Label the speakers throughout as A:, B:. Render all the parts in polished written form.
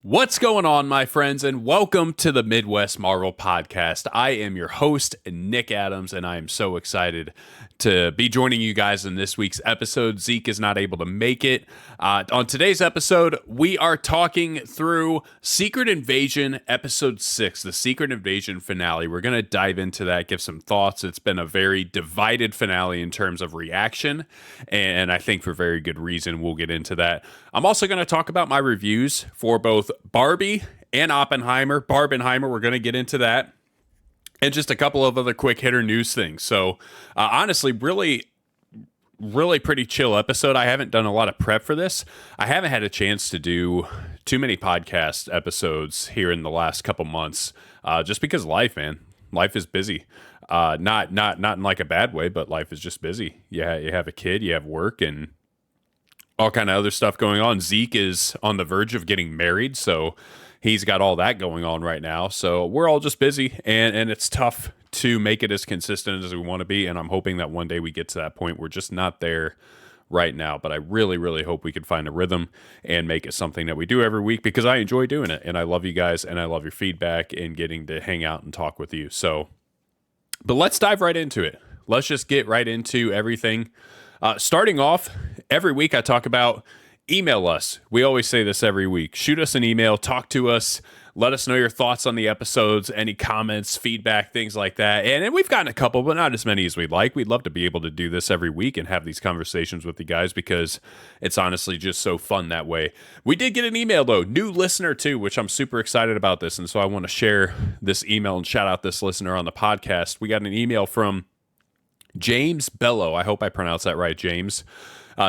A: What's going on, my friends, and welcome to the Midwest Marvel Podcast. I am your host, Nick Adams, and I am so excited to be joining you guys in this week's episode. Zeke is not able to make it. On today's episode, we are talking through Secret Invasion Episode 6, the Secret Invasion finale. We're going to dive into that, give some thoughts. It's been a very divided finale in terms of reaction, and I think for very good reason. We'll get into that. I'm also going to talk about my reviews for both Barbie and Oppenheimer. Barbenheimer, we're going to get into that. And just a couple of other quick hitter news things. So honestly, really pretty chill episode. I haven't done a lot of prep for this. I haven't had a chance to do too many podcast episodes here in the last couple months, just because life, man. Life is busy. Not in like a bad way, but life is just busy. Yeah, you have a kid, you have work, and all kind of other stuff going on. Zeke is on the verge of getting married, so he's got all that going on right now. So we're all just busy, and it's tough to make it as consistent as we want to be, and I'm hoping that one day we get to that point. We're just not there right now, but I really hope we can find a rhythm and make it something that we do every week, because I enjoy doing it, and I love you guys, and I love your feedback and getting to hang out and talk with you. So, but let's dive right into it. Let's just get right into everything. Starting off, every week I talk about email us. We always say this every week. Shoot us an email, talk to us, let us know your thoughts on the episodes, any comments, feedback, things like that. And we've gotten a couple, but not as many as we'd like. We'd love to be able to do this every week and have these conversations with you guys, because it's honestly just so fun that way. We did get an email, though, new listener too, which I'm super excited about this. And so I want to share this email and shout out this listener on the podcast. We got an email from James Bello. I hope I pronounced that right, James.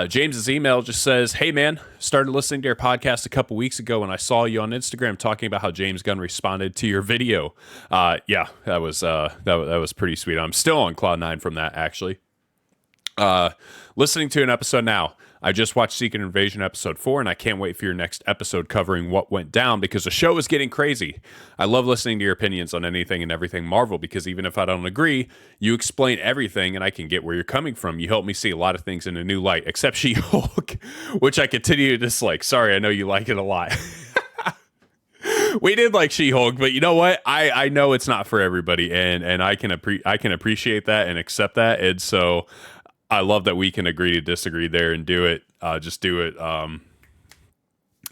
A: James's email just says, "Hey man, started listening to your podcast a couple weeks ago, and I saw you on Instagram talking about how James Gunn responded to your video." Yeah, that was pretty sweet. I'm still on cloud nine from that, actually. Listening to an episode now. I just watched Secret Invasion Episode 4, and I can't wait for your next episode covering what went down, because the show is getting crazy. I love listening to your opinions on anything and everything Marvel, because even if I don't agree, you explain everything, and I can get where you're coming from. You help me see a lot of things in a new light, except She-Hulk, which I continue to dislike. Sorry, I know you like it a lot. We did like She-Hulk, but you know what? I know it's not for everybody, and I can appreciate that and accept that, and so I love that we can agree to disagree there and do it. Just do it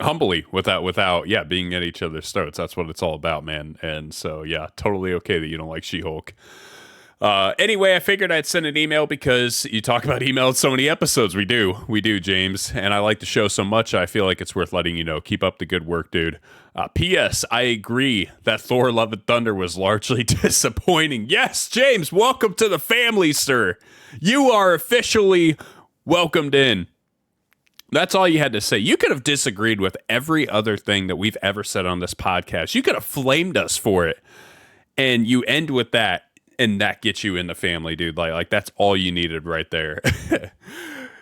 A: humbly without being at each other's throats. That's what it's all about, man. And so totally okay that you don't like She-Hulk. Anyway, I figured I'd send an email, because you talk about email in so many episodes. We do, James, and I like the show so much, I feel like it's worth letting you know. Keep up the good work, dude. P.S. I agree that Thor: Love and Thunder was largely disappointing. Yes, James, welcome to the family, sir. You are officially welcomed in. That's all you had to say. You could have disagreed with every other thing that we've ever said on this podcast. You could have flamed us for it, and you end with that, and that gets you in the family, dude. Like that's all you needed right there.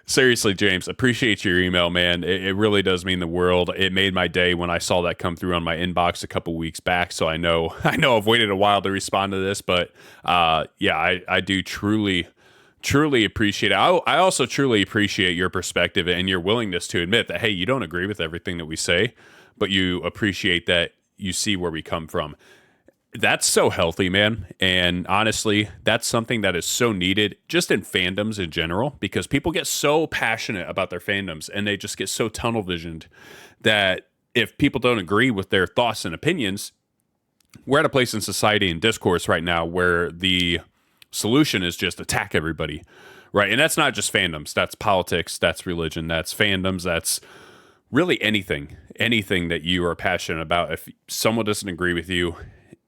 A: Seriously, James, appreciate your email, man. It really does mean the world. It made my day when I saw that come through on my inbox a couple weeks back. So I know I've waited a while to respond to this, but I do truly appreciate it. I also truly appreciate your perspective and your willingness to admit that, hey, you don't agree with everything that we say, but you appreciate that you see where we come from. That's so healthy, man. And honestly, that's something that is so needed just in fandoms in general, because people get so passionate about their fandoms and they just get so tunnel visioned that if people don't agree with their thoughts and opinions, we're at a place in society and discourse right now where the solution is just attack everybody, right? And that's not just fandoms. That's politics. That's religion. That's fandoms. That's really anything that you are passionate about. If someone doesn't agree with you,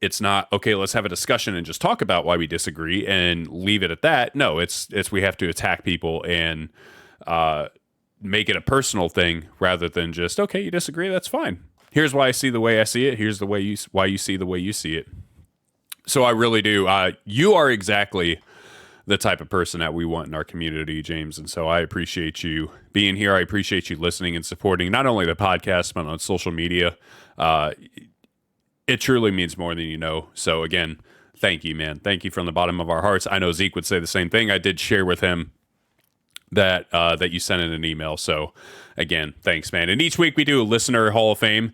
A: it's not, okay, let's have a discussion and just talk about why we disagree and leave it at that. No, it's we have to attack people and make it a personal thing rather than just, okay, you disagree, that's fine. Here's why I see the way I see it. Here's why you see the way you see it. So I really do. You are exactly the type of person that we want in our community, James. And so I appreciate you being here. I appreciate you listening and supporting not only the podcast, but on social media. It truly means more than you know. So again, thank you, man. Thank you from the bottom of our hearts. I know Zeke would say the same thing. I did share with him that you sent in an email. So again, thanks, man. And each week we do a listener Hall of Fame.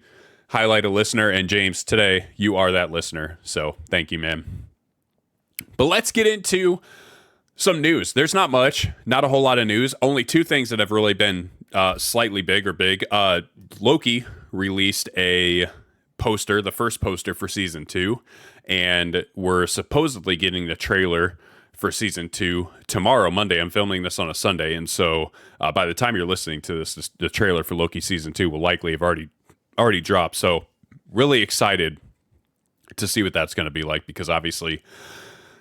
A: highlight a listener. And James, today you are that listener. So thank you, man. But let's get into some news. There's not much, not a whole lot of news. Only two things that have really been slightly big or big. Loki released a poster, the first poster for season 2, and we're supposedly getting the trailer for season 2 tomorrow, Monday. I'm filming this on a Sunday, and so by the time you're listening to this, the trailer for Loki season 2 will likely have already dropped. So really excited to see what that's going to be like, because obviously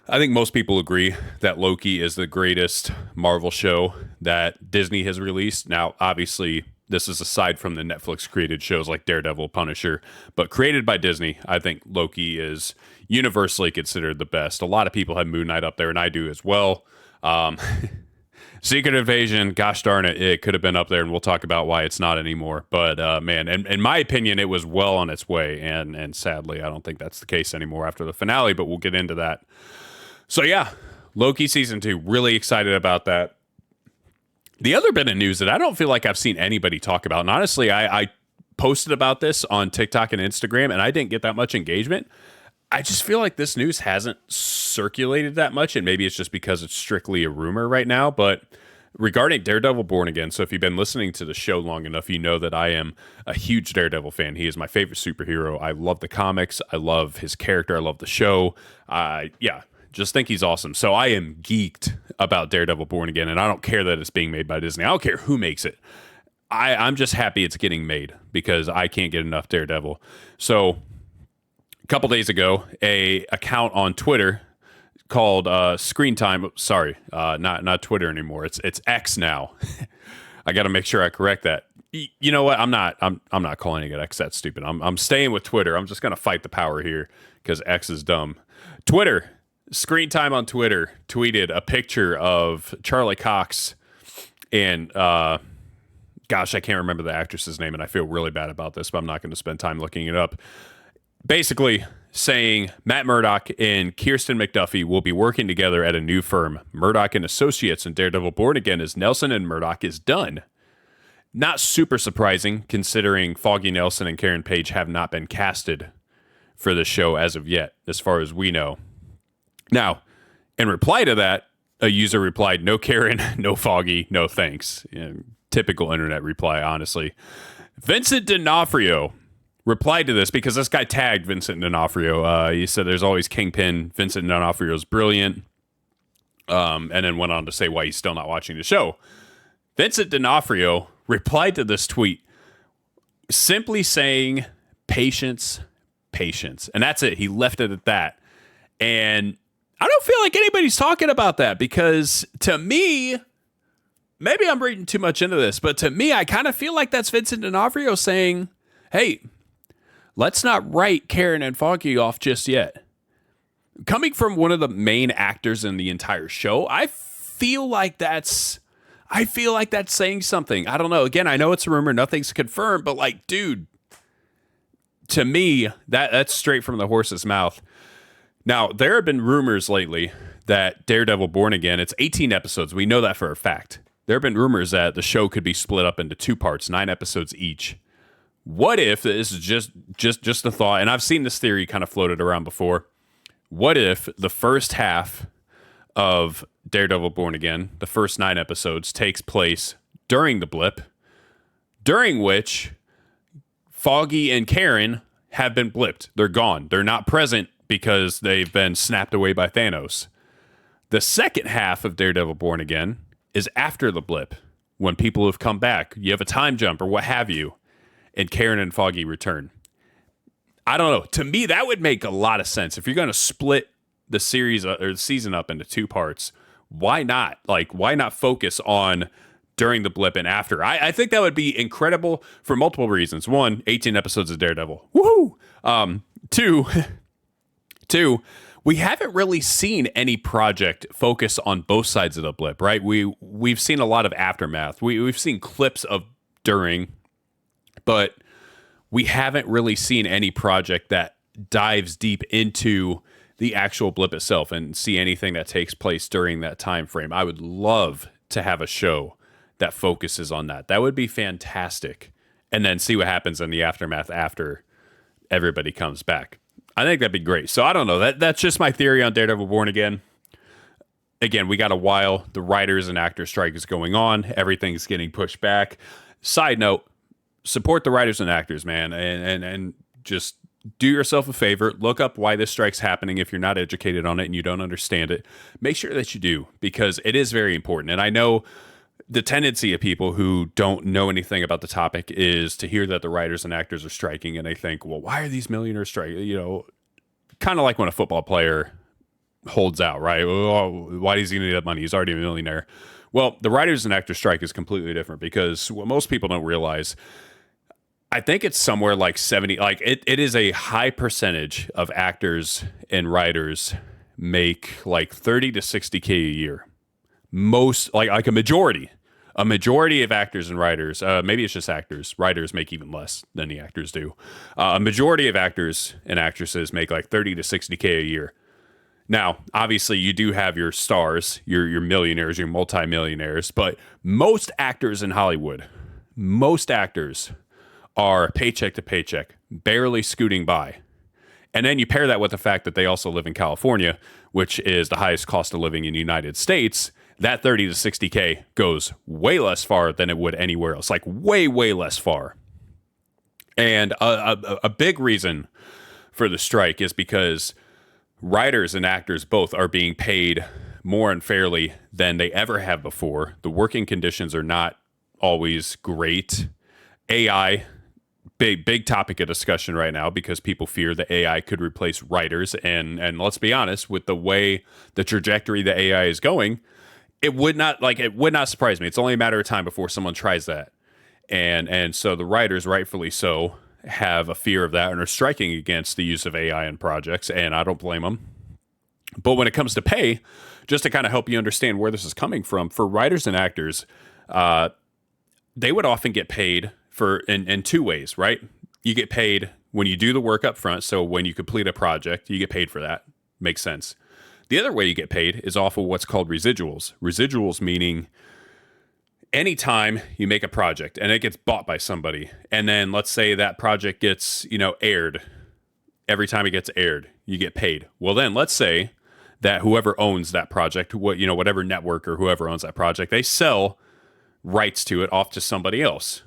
A: I think most people agree that Loki is the greatest Marvel show that Disney has released. Now, obviously, this is aside from the Netflix created shows like Daredevil, Punisher, but created by Disney, I think Loki is universally considered the best. A lot of people have Moon Knight up there, and I do as well. Secret Invasion, gosh darn it, it could have been up there, and we'll talk about why it's not anymore. But man, in my opinion, it was well on its way, and sadly, I don't think that's the case anymore after the finale, but we'll get into that. So yeah, Loki season 2, really excited about that. The other bit of news that I don't feel like I've seen anybody talk about, and honestly, I posted about this on TikTok and Instagram, and I didn't get that much engagement. I just feel like this news hasn't circulated that much, and maybe it's just because it's strictly a rumor right now, but regarding Daredevil Born Again, so if you've been listening to the show long enough, you know that I am a huge Daredevil fan. He is my favorite superhero. I love the comics. I love his character. I love the show. Just think he's awesome. So I am geeked about Daredevil Born Again, and I don't care that it's being made by Disney. I don't care who makes it. I'm just happy it's getting made because I can't get enough Daredevil. So a couple days ago, a account on Twitter called Screen Time. Sorry, not Twitter anymore. It's X now. I got to make sure I correct that. You know what? I'm not calling it X. That's stupid. I'm staying with Twitter. I'm just gonna fight the power here because X is dumb. Twitter. Screen Time on Twitter tweeted a picture of Charlie Cox and gosh, I can't remember the actress's name, and I feel really bad about this, but I'm not going to spend time looking it up. Basically saying Matt Murdock and Kirsten McDuffie will be working together at a new firm, Murdock and Associates, and Daredevil Born Again as Nelson and Murdock is done. Not super surprising, considering Foggy Nelson and Karen Page have not been casted for the show as of yet, as far as we know. Now, in reply to that, a user replied, "No Karen, no Foggy, no thanks." Typical internet reply, honestly. Vincent D'Onofrio replied to this because this guy tagged Vincent D'Onofrio. He said there's always Kingpin. Vincent D'Onofrio is brilliant. And then went on to say why he's still not watching the show. Vincent D'Onofrio replied to this tweet simply saying, patience, patience. And that's it. He left it at that. And I don't feel like anybody's talking about that because to me, maybe I'm reading too much into this, but to me, I kind of feel like that's Vincent D'Onofrio saying, hey, let's not write Karen and Foggy off just yet. Coming from one of the main actors in the entire show, I feel like that's saying something. I don't know. Again, I know it's a rumor, nothing's confirmed, but like, dude, to me, that's straight from the horse's mouth. Now, there have been rumors lately that Daredevil Born Again, it's 18 episodes. We know that for a fact. There have been rumors that the show could be split up into 2 parts, 9 episodes each. What if, this is just a thought, and I've seen this theory kind of floated around before. What if the first half of Daredevil Born Again, the first 9 episodes, takes place during the blip, during which Foggy and Karen have been blipped. They're gone. They're not present because they've been snapped away by Thanos. The second half of Daredevil Born Again is after the blip, when people have come back. You have a time jump or what have you, and Karen and Foggy return. I don't know. To me, that would make a lot of sense. If you're going to split the series or the season up into 2 parts, why not? Like, why not focus on during the blip and after? I think that would be incredible for multiple reasons. 1, 18 episodes of Daredevil. Woohoo! 2, we haven't really seen any project focus on both sides of the blip, right? We've seen a lot of aftermath. We've seen clips of during, but we haven't really seen any project that dives deep into the actual blip itself and see anything that takes place during that time frame. I would love to have a show that focuses on that. That would be fantastic. And then see what happens in the aftermath after everybody comes back. I think that'd be great. So I don't know. That's just my theory on Daredevil Born Again. Again, we got a while. The writers and actors strike is going on. Everything's getting pushed back. Side note, support the writers and actors, man, and just do yourself a favor. Look up why this strike's happening if you're not educated on it and you don't understand it. Make sure that you do, because it is very important. And I know the tendency of people who don't know anything about the topic is to hear that the writers and actors are striking, and they think, well, why are these millionaires striking? You know, kind of like when a football player holds out, right? Oh, why does he need that money? He's already a millionaire. Well, the writers and actors strike is completely different, because what most people don't realize, I think it's somewhere like 70, like it is a high percentage of actors and writers make like 30 to 60K a year. Most, like a majority of actors and writers, maybe it's just actors, writers make even less than the actors do. A majority of actors and actresses make like 30 to 60K a year. Now, obviously, you do have your stars, your millionaires, your multimillionaires, but most actors in Hollywood, most actors are paycheck to paycheck, barely scooting by. And then you pair that with the fact that they also live in California, which is the highest cost of living in the United States. That 30 to 60K goes way less far than it would anywhere else, like way, way less far. And a big reason for the strike is because writers and actors both are being paid more unfairly than they ever have before. The working conditions are not always great. AI, big topic of discussion right now, because people fear that AI could replace writers. And let's be honest, with the way the trajectory the AI is going, it would not surprise me. It's only a matter of time before someone tries that. And so the writers, rightfully so, have a fear of that and are striking against the use of AI in projects, and I don't blame them. But when it comes to pay, just to kind of help you understand where this is coming from, for writers and actors, they would often get paid in two ways, right? You get paid when you do the work up front, so when you complete a project, you get paid for that. Makes sense. The other way you get paid is off of what's called residuals. Residuals meaning anytime you make a project and it gets bought by somebody, and then let's say that project gets, aired, every time it gets aired, you get paid. Well, then let's say that whoever owns that project, whatever network or whoever owns that project, they sell rights to it off to somebody else.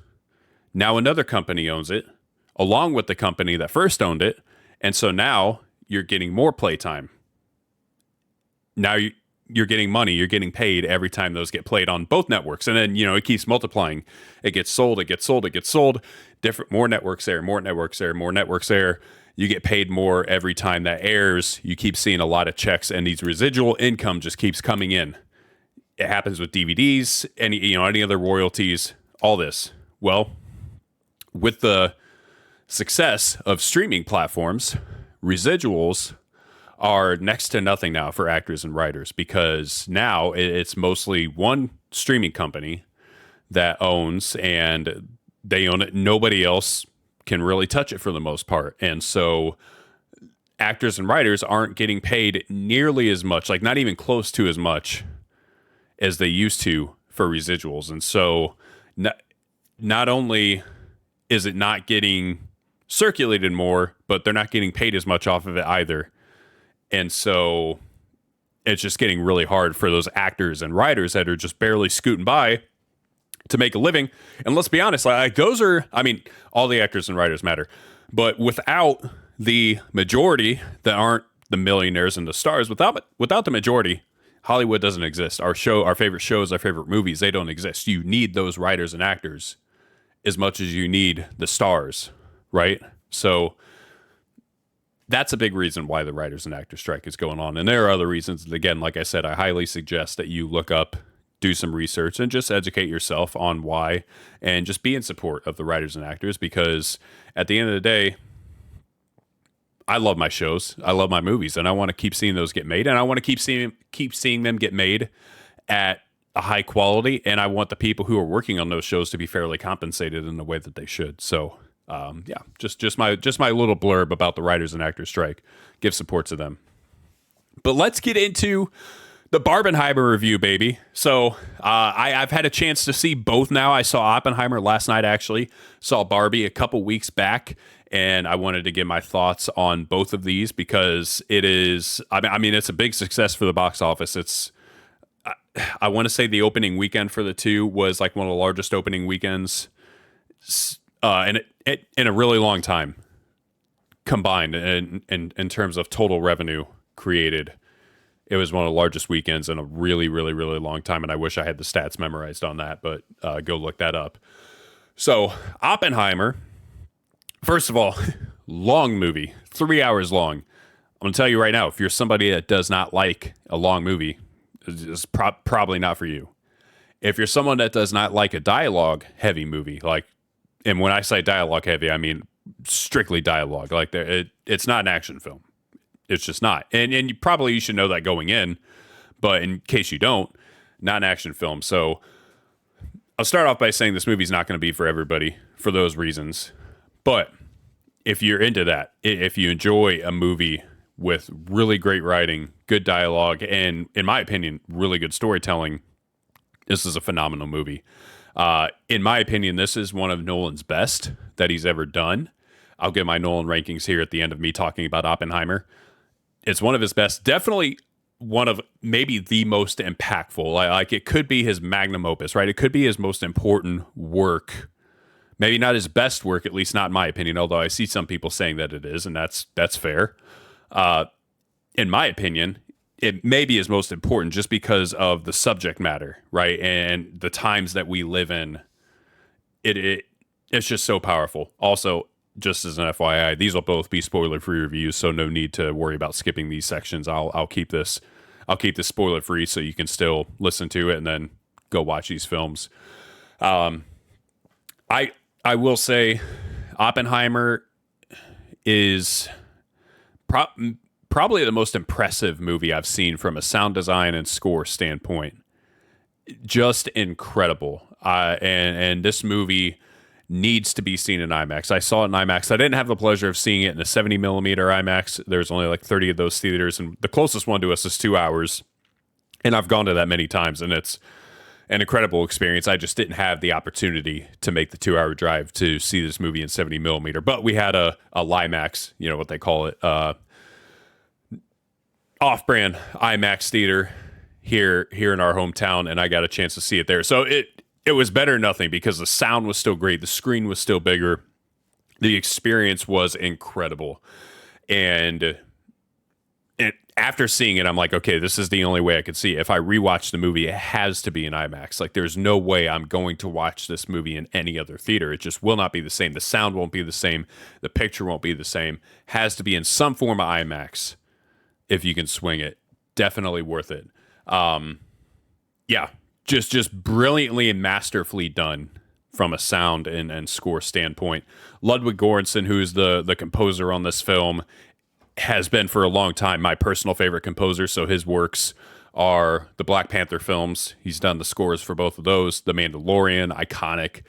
A: Now another company owns it along with the company that first owned it. And so now you're getting more playtime. Now you're getting money, you're getting paid every time those get played on both networks. And then, it keeps multiplying. It gets sold, it gets sold, it gets sold. More networks there, more networks there, more networks there. You get paid more every time that airs. You keep seeing a lot of checks, and these residual income just keeps coming in. It happens with DVDs, any other royalties, all this. Well, with the success of streaming platforms, residuals are next to nothing now for actors and writers, because now it's mostly one streaming company that owns, and they own it. Nobody else can really touch it for the most part. And so actors and writers aren't getting paid nearly as much, like not even close to as much as they used to for residuals. And so not only is it not getting circulated more, but they're not getting paid as much off of it either. And so it's just getting really hard for those actors and writers that are just barely scooting by to make a living. And let's be honest, all the actors and writers matter, but without the majority that aren't the millionaires and the stars, without the majority, Hollywood doesn't exist. Our favorite shows, our favorite movies, they don't exist. You need those writers and actors as much as you need the stars, right? So that's a big reason why the writers and actors strike is going on. And there are other reasons. Again, like I said, I highly suggest that you look up, do some research, and just educate yourself on why, and just be in support of the writers and actors, because at the end of the day, I love my shows, I love my movies, and I want to keep seeing those get made, and I want to keep seeing them get made at a high quality, and I want the people who are working on those shows to be fairly compensated in the way that they should. So just my little blurb about the writers and actors strike. Give support to them. But let's get into the Barbenheimer review, baby. So I've had a chance to see both now. I saw Oppenheimer last night, actually. Saw Barbie a couple weeks back. and I wanted to give my thoughts on both of these because it is. I mean, it's a big success for the box office. I want to say the opening weekend for the two was like one of the largest opening weekends in a really long time combined in terms of total revenue created. It was one of the largest weekends in a really, really, really long time, and I wish I had the stats memorized on that, but go look that up. So, Oppenheimer, first of all, long movie, 3 hours long. I'm going to tell you right now, if you're somebody that does not like a long movie, it's probably not for you. If you're someone that does not like a dialogue-heavy movie, and when I say dialogue-heavy, I mean strictly dialogue. It's not an action film. It's just not. And you should know that going in, but in case you don't, not an action film. So I'll start off by saying this movie's not going to be for everybody for those reasons. But if you're into that, if you enjoy a movie with really great writing, good dialogue, and in my opinion, really good storytelling, this is a phenomenal movie. In my opinion, this is one of Nolan's best that he's ever done. I'll give my Nolan rankings here at the end of me talking about Oppenheimer. It's one of his best, definitely one of maybe the most impactful. Like it could be his magnum opus, right? It could be his most important work. Maybe not his best work, at least not in my opinion, although I see some people saying that it is, and that's fair. In my opinion, it may be his most important just because of the subject matter, right? And the times that we live in. It's just so powerful. Also, just as an FYI, these will both be spoiler-free reviews, so no need to worry about skipping these sections. I'll keep this spoiler-free so you can still listen to it and then go watch these films. I will say Oppenheimer is probably the most impressive movie I've seen from a sound design and score standpoint. Just incredible. And this movie needs to be seen in IMAX. I saw it in IMAX. I didn't have the pleasure of seeing it in a 70 millimeter IMAX. There's only like 30 of those theaters, and the closest one to us is 2 hours. And I've gone to that many times, and it's an incredible experience. I just didn't have the opportunity to make the 2 hour drive to see this movie in 70 millimeter. But we had a LIMAX, you know what they call it, off-brand IMAX theater here in our hometown, and I got a chance to see it there. So it was better than nothing because the sound was still great. The screen was still bigger. The experience was incredible. And after seeing it, I'm like, okay, this is the only way I could see it. If I rewatch the movie, it has to be in IMAX. Like, there's no way I'm going to watch this movie in any other theater. It just will not be the same. The sound won't be the same. The picture won't be the same. Has to be in some form of IMAX if you can swing it. Definitely worth it. Yeah. Just brilliantly and masterfully done from a sound and score standpoint. Ludwig Göransson, who's the composer on this film, has been for a long time my personal favorite composer. So his works are the Black Panther films. He's done the scores for both of those. The Mandalorian, iconic.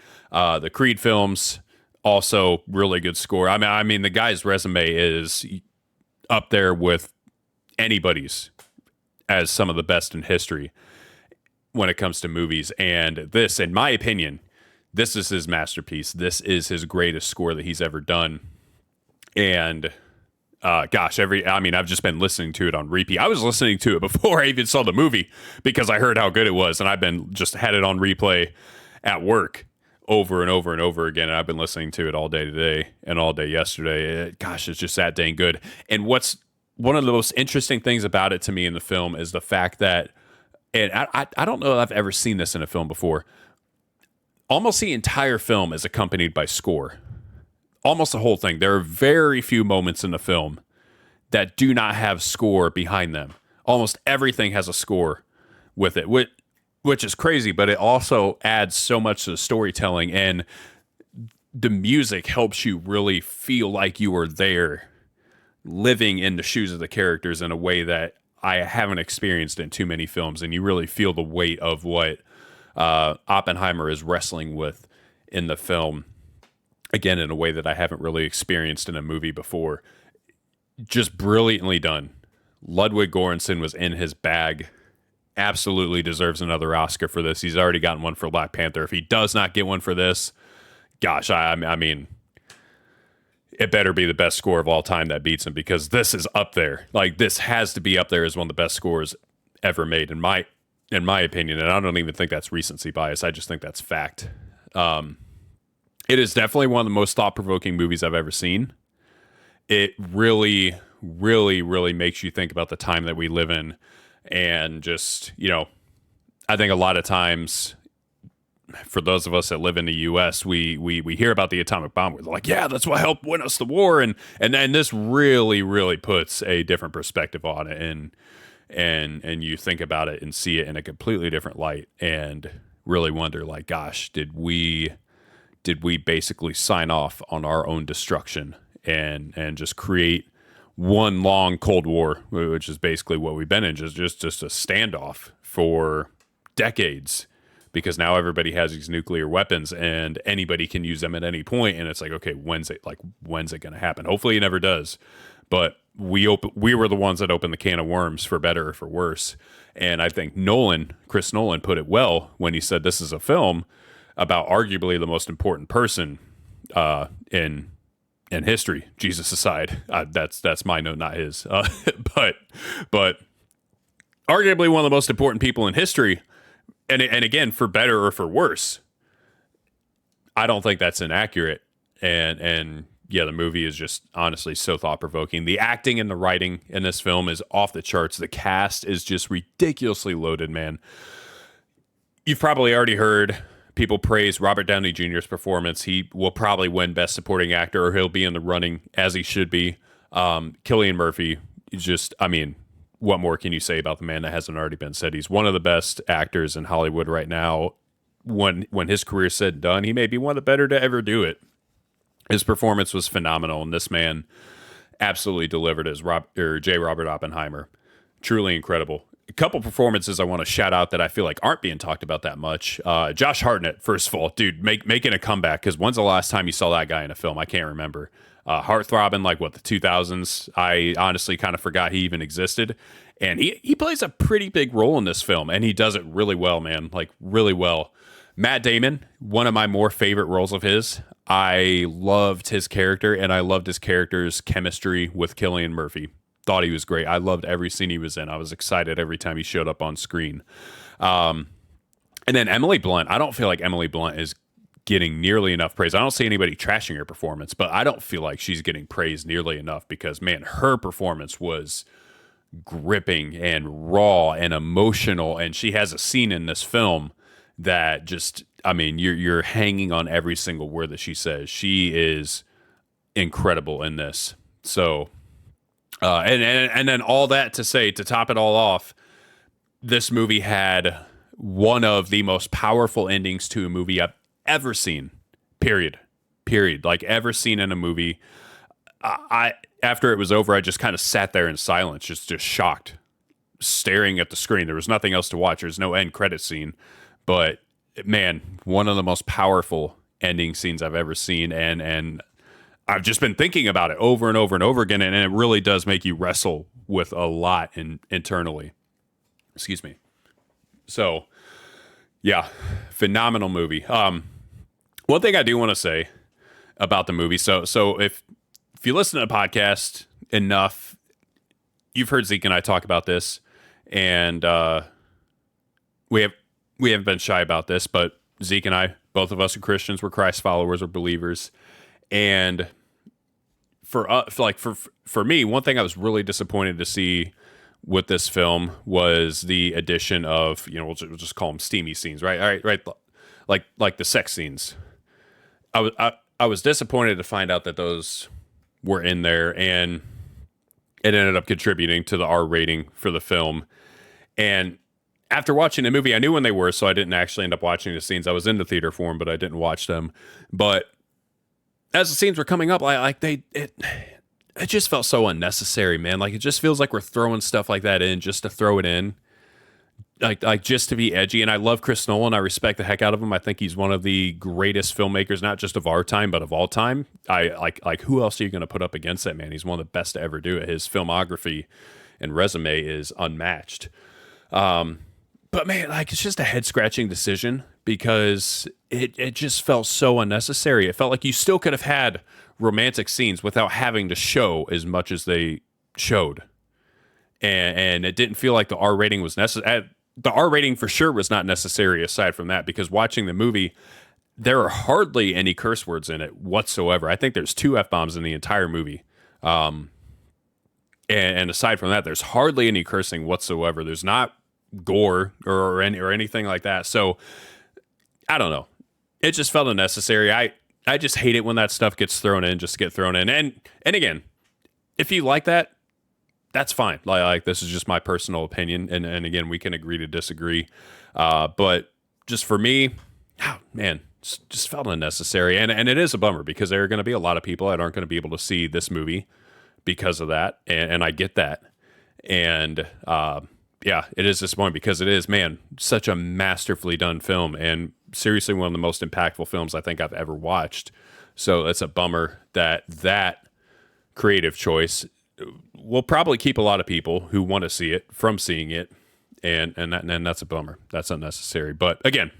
A: The Creed films, also really good score. I mean, the guy's resume is up there with anybody's as some of the best in history when it comes to movies. And this, in my opinion, this is his masterpiece. This is his greatest score that he's ever done. And I've just been listening to it on repeat. I was listening to it before I even saw the movie because I heard how good it was, and I've been just had it on replay at work over and over and over again, and I've been listening to it all day today and all day yesterday. It's just that dang good. And what's one of the most interesting things about it to me in the film is the fact that, and I don't know if I've ever seen this in a film before, almost the entire film is accompanied by score. Almost the whole thing. There are very few moments in the film that do not have score behind them. Almost everything has a score with it, which is crazy, but it also adds so much to the storytelling, and the music helps you really feel like you are there, living in the shoes of the characters in a way that I haven't experienced in too many films, and you really feel the weight of what Oppenheimer is wrestling with in the film. Again, in a way that I haven't really experienced in a movie before. Just brilliantly done. Ludwig Göransson was in his bag. Absolutely deserves another Oscar for this. He's already gotten one for Black Panther. If he does not get one for this, gosh, I mean, it better be the best score of all time that beats him, because this is up there. Like, this has to be up there as one of the best scores ever made in my opinion. And I don't even think that's recency bias. I just think that's fact. It is definitely one of the most thought-provoking movies I've ever seen. It really, really, really makes you think about the time that we live in. And just, I think a lot of times, for those of us that live in the U.S., we hear about the atomic bomb. We're like, yeah, that's what helped win us the war. And this really, really puts a different perspective on it. And you think about it and see it in a completely different light and really wonder, like, gosh, did we basically sign off on our own destruction and just create one long Cold War, which is basically what we've been in, just a standoff for decades, because now everybody has these nuclear weapons and anybody can use them at any point. And it's like, okay, when's it going to happen? Hopefully it never does. But we were the ones that opened the can of worms, for better or for worse. And I think Chris Nolan put it well when he said this is a film about arguably the most important person in history, Jesus aside. That's my note, not his. But arguably one of the most important people in history. And again, for better or for worse. I don't think that's inaccurate. And yeah, the movie is just honestly so thought-provoking. The acting and the writing in this film is off the charts. The cast is just ridiculously loaded, man. You've probably already heard people praise Robert Downey Jr.'s performance. He will probably win Best Supporting Actor, or he'll be in the running, as he should be. Cillian Murphy, what more can you say about the man that hasn't already been said? He's one of the best actors in Hollywood right now. When his career's said and done, he may be one of the better to ever do it. His performance was phenomenal, and this man absolutely delivered as J. Robert Oppenheimer. Truly incredible. A couple performances I want to shout out that I feel like aren't being talked about that much. Josh Hartnett, first of all, dude, making a comeback, because when's the last time you saw that guy in a film? I can't remember. Heartthrobbing, the 2000s. I honestly kind of forgot he even existed. And he plays a pretty big role in this film, and he does it really well, man. Really well. Matt Damon, one of my more favorite roles of his. I loved his character, and I loved his character's chemistry with Cillian Murphy. Thought he was great. I loved every scene he was in. I was excited every time he showed up on screen. And then Emily Blunt. I don't feel like Emily Blunt is getting nearly enough praise. I don't see anybody trashing her performance, but I don't feel like she's getting praised nearly enough, because, man, her performance was gripping and raw and emotional. And she has a scene in this film that just, you're hanging on every single word that she says. She is incredible in this. So, and then all that to say, to top it all off, this movie had one of the most powerful endings to a movie I've ever seen. Period. Ever seen in a movie. I after it was over, I just kind of sat there in silence, just shocked, staring at the screen. There was nothing else to watch. There's no end credit scene, but man, one of the most powerful ending scenes I've ever seen, and I've just been thinking about it over and over and over again, and it really does make you wrestle with a lot internally. Excuse me. So, yeah, phenomenal movie. One thing I do want to say about the movie. So if you listen to the podcast enough, you've heard Zeke and I talk about this, and we haven't been shy about this, but Zeke and I, both of us are Christians, we're Christ followers, we're believers, and for me, one thing I was really disappointed to see with this film was the addition of, we'll just call them steamy scenes, right? All right, like the sex scenes. I was disappointed to find out that those were in there, and it ended up contributing to the R rating for the film. And after watching the movie, I knew when they were, so I didn't actually end up watching the scenes. I was in the theater for them, but I didn't watch them. But as the scenes were coming up, it just felt so unnecessary, man. It just feels like we're throwing stuff like that in just to throw it in, like just to be edgy. And I love Chris Nolan. I respect the heck out of him. I think he's one of the greatest filmmakers, not just of our time, but of all time. Who else are you going to put up against that man? He's one of the best to ever do it. His filmography and resume is unmatched. But man, it's just a head scratching decision, because it just felt so unnecessary. It felt like you still could have had romantic scenes without having to show as much as they showed. And it didn't feel like the R rating was necessary. The R rating for sure was not necessary aside from that, because watching the movie, there are hardly any curse words in it whatsoever. I think there's 2 F-bombs in the entire movie. And aside from that, there's hardly any cursing whatsoever. There's not gore or anything like that. So I don't know. It just felt unnecessary. I just hate it when that stuff gets thrown in just to get thrown in. And again, if you like that, that's fine. Like this is just my personal opinion. And again, we can agree to disagree. But just for me, oh, man, it's just felt unnecessary. And it is a bummer because there are going to be a lot of people that aren't going to be able to see this movie because of that. And I get that. And yeah, it is disappointing because it is, man, such a masterfully done film and seriously one of the most impactful films I think I've ever watched. So it's a bummer that creative choice will probably keep a lot of people who want to see it from seeing it, and that's a bummer. That's unnecessary. But again,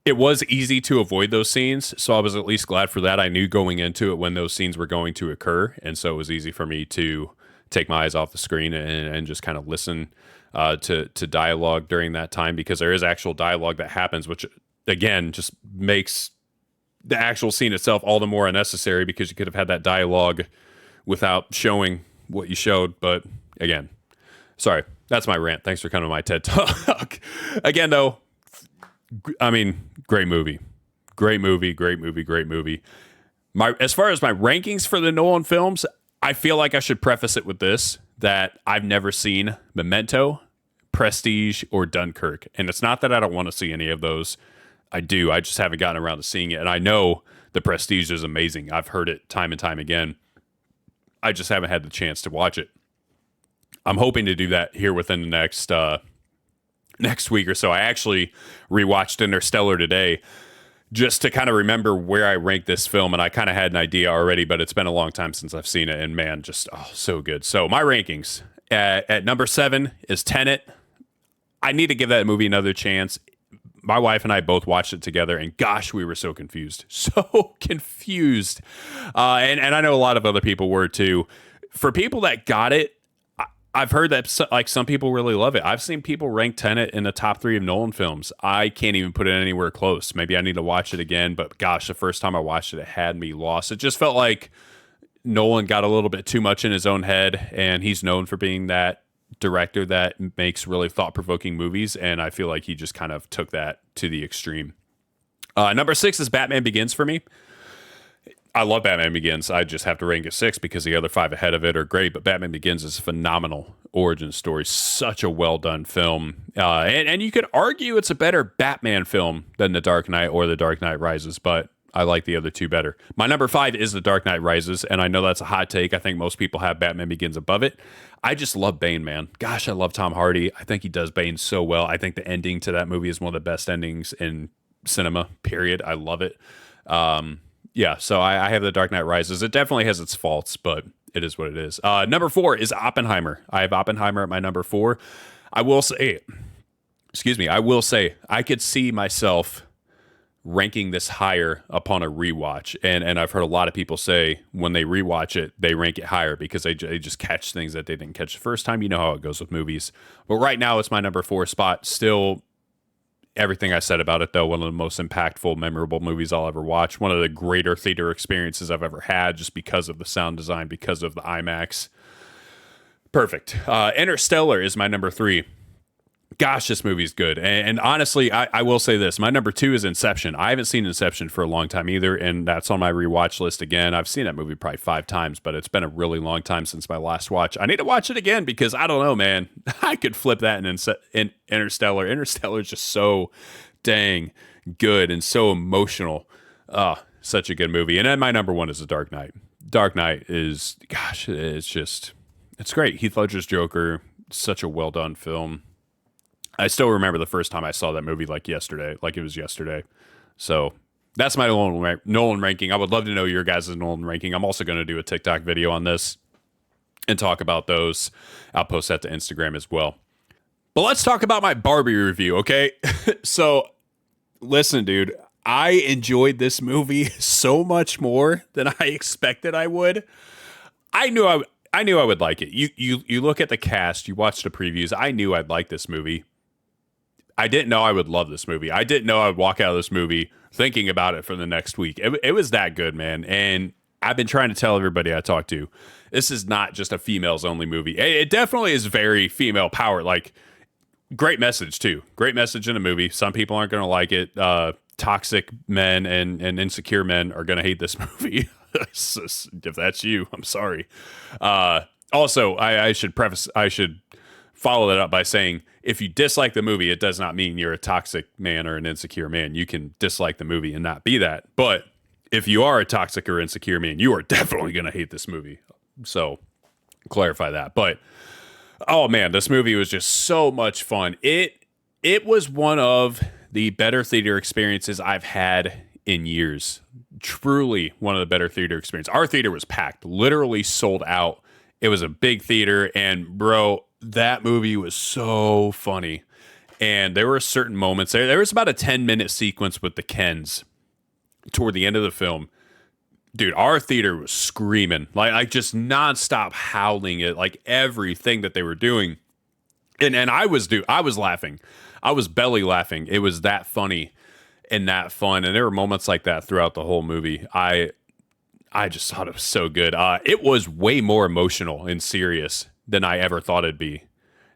A: it was easy to avoid those scenes, so I was at least glad for that. I knew going into it when those scenes were going to occur, and so it was easy for me to take my eyes off the screen and just kind of listen to dialogue during that time, because there is actual dialogue that happens, which again just makes the actual scene itself all the more unnecessary, because you could have had that dialogue without showing what you showed. But again, sorry, that's my rant. Thanks for coming to my TED Talk. Again, though, I mean, great movie. As far as my rankings for the Nolan films, I feel like I should preface it with this, that I've never seen Memento, Prestige, or Dunkirk. And it's not that I don't want to see any of those. I do. I just haven't gotten around to seeing it. And I know The Prestige is amazing. I've heard it time and time again. I just haven't had the chance to watch it. I'm hoping to do that here within the next week or so. I actually rewatched Interstellar today just to kind of remember where I ranked this film, and I kind of had an idea already, but it's been a long time since I've seen it, and man, just so good. So my rankings at number 7 is Tenet. I need to give that movie another chance. My wife and I both watched it together, and gosh, we were so confused. And I know a lot of other people were too. For people that got it, I've heard that some people really love it. I've seen people rank Tenet in the top 3 of Nolan films. I can't even put it anywhere close. Maybe I need to watch it again, but gosh, the first time I watched it, it had me lost. It just felt like Nolan got a little bit too much in his own head, and he's known for being that director that makes really thought-provoking movies, and I feel like he just kind of took that to the extreme. Number 6 is Batman Begins for me. I love Batman Begins. I just have to rank it 6 because the other 5 ahead of it are great, but Batman Begins is a phenomenal origin story. Such a well-done film. And you could argue it's a better Batman film than The Dark Knight or The Dark Knight Rises, but I like the other 2 better. My number 5 is The Dark Knight Rises, and I know that's a hot take. I think most people have Batman Begins above it. I just love Bane, man. Gosh, I love Tom Hardy. I think he does Bane so well. I think the ending to that movie is one of the best endings in cinema, period. I love it. Yeah, so I have The Dark Knight Rises. It definitely has its faults, but it is what it is. Number 4 is Oppenheimer. I have Oppenheimer at my number 4. I will say I could see myself ranking this higher upon a rewatch. And I've heard a lot of people say when they rewatch it, they rank it higher because they just catch things that they didn't catch the first time. You know how it goes with movies. But right now, it's my number 4 spot. Still, everything I said about it, though, one of the most impactful, memorable movies I'll ever watch. One of the greater theater experiences I've ever had just because of the sound design, because of the IMAX. Perfect. Interstellar is my number 3. Gosh, this movie's good. And honestly, I will say this. My number 2 is Inception. I haven't seen Inception for a long time either, and that's on my rewatch list again. I've seen that movie probably 5 times, but it's been a really long time since my last watch. I need to watch it again because I don't know, man. I could flip that in Interstellar. Interstellar is just so dang good and so emotional. Such a good movie. And then my number 1 is The Dark Knight. Dark Knight is, gosh, it's great. Heath Ledger's Joker, such a well-done film. I still remember the first time I saw that movie like it was yesterday. So that's my Nolan ranking. I would love to know your guys' Nolan ranking. I'm also going to do a TikTok video on this and talk about those. I'll post that to Instagram as well. But let's talk about my Barbie review, okay? So listen, dude, I enjoyed this movie so much more than I expected I would. I knew I would like it. You look at the cast, you watch the previews. I knew I'd like this movie. I didn't know I would love this movie. I didn't know I would walk out of this movie thinking about it for the next week. It was that good, man. And I've been trying to tell everybody I talk to, this is not just a females only movie. It definitely is very female power. Like, great message too. Great message in the movie. Some people aren't going to like it. Toxic men and insecure men are going to hate this movie. If that's you, I'm sorry. Also, I should follow that up by saying, if you dislike the movie, it does not mean you're a toxic man or an insecure man. You can dislike the movie and not be that. But if you are a toxic or insecure man, you are definitely going to hate this movie. So clarify that. But oh man, this movie was just so much fun. It was one of the better theater experiences I've had in years. Truly one of the better theater experiences. Our theater was packed, literally sold out. It was a big theater, and bro, that movie was so funny. And there were certain moments there. There was about a 10-minute sequence with the Kens toward the end of the film. Dude, our theater was screaming, like just nonstop howling at like everything that they were doing. And I was laughing. I was belly laughing. It was that funny and that fun. And there were moments like that throughout the whole movie. I just thought it was so good. It was way more emotional and serious than I ever thought it'd be.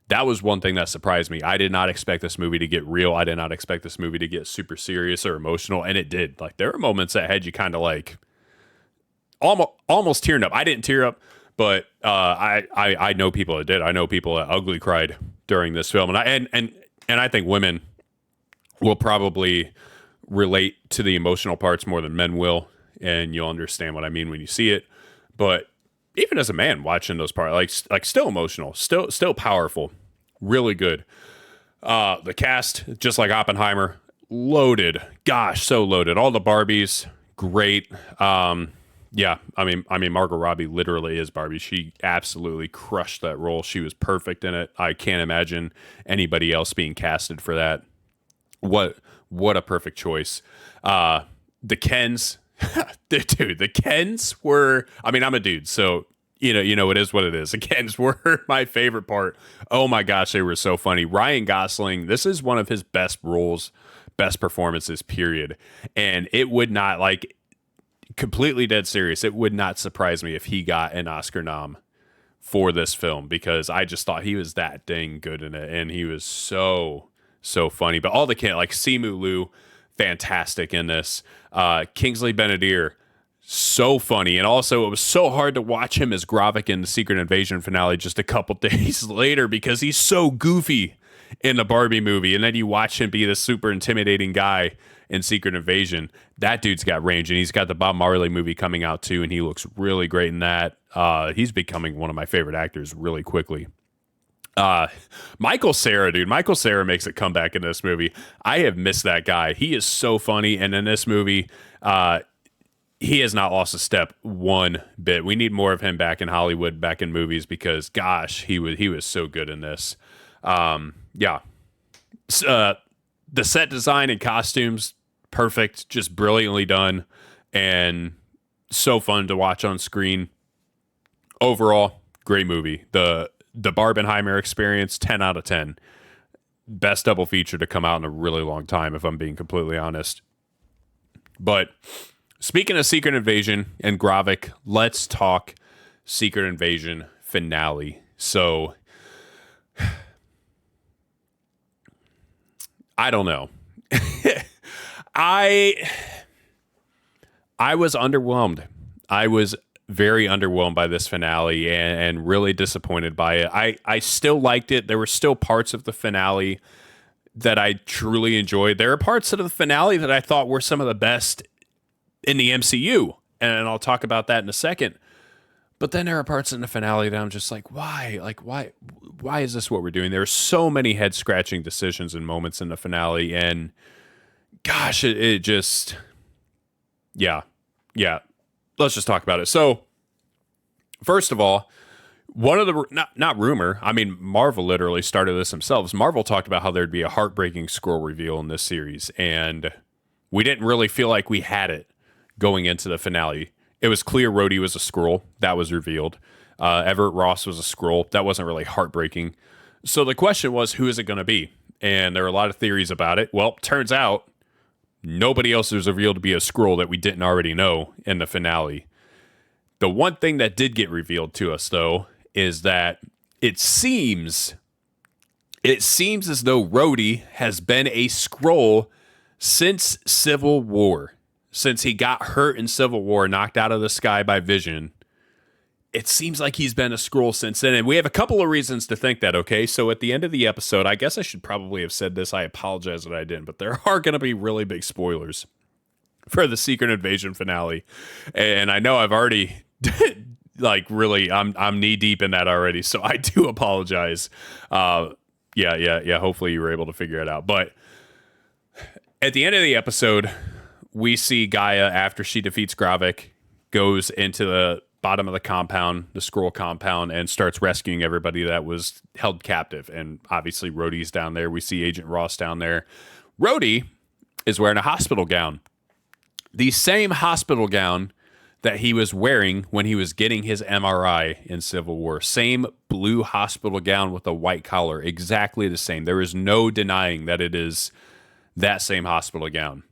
A: That was one thing that surprised me. I did not expect this movie to get real. I did not expect this movie to get super serious or emotional, and it did. Like, there were moments that had you kind of like almost tearing up. I didn't tear up, but I know people that did. I know people that ugly cried during this film, and I think women will probably relate to the emotional parts more than men will, and you'll understand what I mean when you see it. But even as a man watching those parts, like still emotional, still powerful, really good. The cast, just like Oppenheimer, loaded. Gosh, so loaded. All the Barbies, great. Yeah, I mean, Margot Robbie literally is Barbie. She absolutely crushed that role. She was perfect in it. I can't imagine anybody else being casted for that. What a perfect choice. The Kens, dude, the Kens were, I mean, I'm a dude, so you know, it is what it is. The Kens were my favorite part. Oh my gosh, they were so funny. Ryan Gosling, this is one of his best roles, best performances, period. And it would not, like, completely dead serious, it would not surprise me if he got an Oscar nom for this film, because I just thought he was that dang good in it, and he was so funny. But all the kids, like Simu Liu, fantastic in this. Kingsley Benadir, so funny. And also, it was so hard to watch him as Gravik in the Secret Invasion finale just a couple days later, because he's so goofy in the Barbie movie, and then you watch him be this super intimidating guy in Secret Invasion. That dude's got range, and he's got the Bob Marley movie coming out too, and he looks really great in that. He's becoming one of my favorite actors really quickly. Michael Cera, dude. Michael Cera makes a comeback in this movie. I have missed that guy. He is so funny, and in this movie, he has not lost a step one bit. We need more of him back in Hollywood, back in movies, because gosh, he was so good in this. Yeah. The set design and costumes, perfect, just brilliantly done, and so fun to watch on screen. Overall, great movie. The Barbenheimer experience, 10 out of 10. Best double feature to come out in a really long time, if I'm being completely honest. But speaking of Secret Invasion and Gravik, let's talk Secret Invasion finale. So, I don't know. I was underwhelmed. I was very underwhelmed by this finale, and really disappointed by it. I still liked it. There were still parts of the finale that I truly enjoyed. There are parts of the finale that I thought were some of the best in the MCU, and I'll talk about that in a second. But then there are parts in the finale that I'm just like, why? Like, why is this what we're doing? There are so many head-scratching decisions and moments in the finale, and gosh, it just, yeah. Let's just talk about it. So, first of all, one of the, not rumor, I mean, Marvel literally started this themselves. Marvel talked about how there'd be a heartbreaking scroll reveal in this series, and We didn't really feel like we had it going into the finale. It was clear Rhodey was a Skrull. That was revealed. Everett Ross was a Skrull. That wasn't really heartbreaking. So the question was, who is it going to be? And there are a lot of theories about it. Well, turns out nobody else was revealed to be a Skrull that we didn't already know in the finale. The one thing that did get revealed to us, though, is that it seems as though Rhodey has been a Skrull since Civil War. Since he got hurt in Civil War, knocked out of the sky by Vision, it seems like he's been a Skrull since then. And we have a couple of reasons to think that, okay? So at the end of the episode, I guess I should probably have said this. I apologize that I didn't, but there are going to be really big spoilers for the Secret Invasion finale. And I know I've already, really, I'm knee deep in that already. So I do apologize. Yeah. Hopefully you were able to figure it out. But at the end of the episode, we see Gaia, after she defeats Gravik, goes into the bottom of the compound, the Skrull compound, and starts rescuing everybody that was held captive. And obviously Rhodey's down there. We see Agent Ross down there. Rhodey is wearing a hospital gown. The same hospital gown that he was wearing when he was getting his MRI in Civil War. Same blue hospital gown with a white collar. Exactly the same. There is no denying that it is that same hospital gown.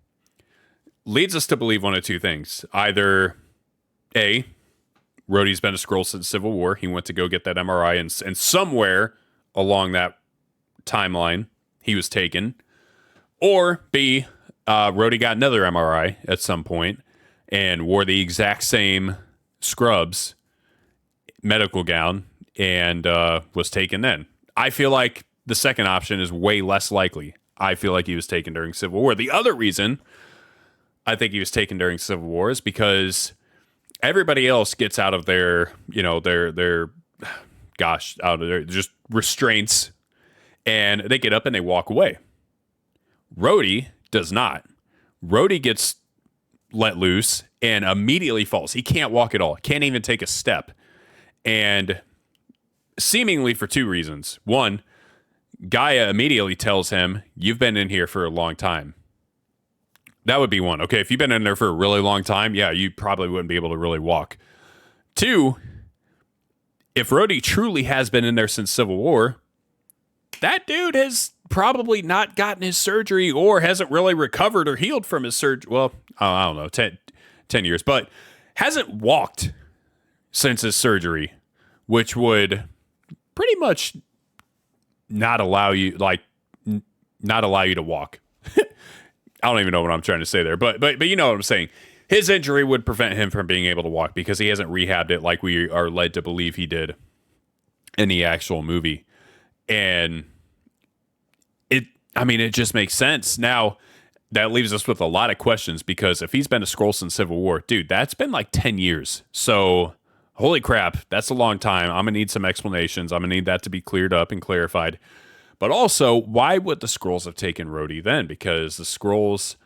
A: Leads us to believe one of two things. Either A, Rhodey's been a Skrull since Civil War. He went to go get that MRI, and somewhere along that timeline, he was taken. Or B, Rhodey got another MRI at some point and wore the exact same scrubs, medical gown, and was taken then. I feel like the second option is way less likely. I feel like he was taken during Civil War. The other reason I think he was taken during Civil War is because everybody else gets out of their, out of their just restraints, and they get up and they walk away. Rhodey does not. Rhodey gets let loose and immediately falls. He can't walk at all. Can't even take a step. And seemingly for two reasons. One, Gaia immediately tells him, "You've been in here for a long time." That would be one. Okay, if you've been in there for a really long time, yeah, you probably wouldn't be able to really walk. Two, if Rhodey truly has been in there since Civil War, that dude has probably not gotten his surgery or hasn't really recovered or healed from his surgery. Well, I don't know, 10 years, but hasn't walked since his surgery, which would pretty much not allow you to walk. I don't even know what I'm trying to say there, but you know what I'm saying. His injury would prevent him from being able to walk because he hasn't rehabbed it like we are led to believe he did in the actual movie. And it just makes sense. Now, that leaves us with a lot of questions because if he's been a Skrull since Civil War, dude, that's been like 10 years. So, holy crap, that's a long time. I'm going to need some explanations. I'm going to need that to be cleared up and clarified. But also, why would the Skrulls have taken Rhodey then? Because the Skrulls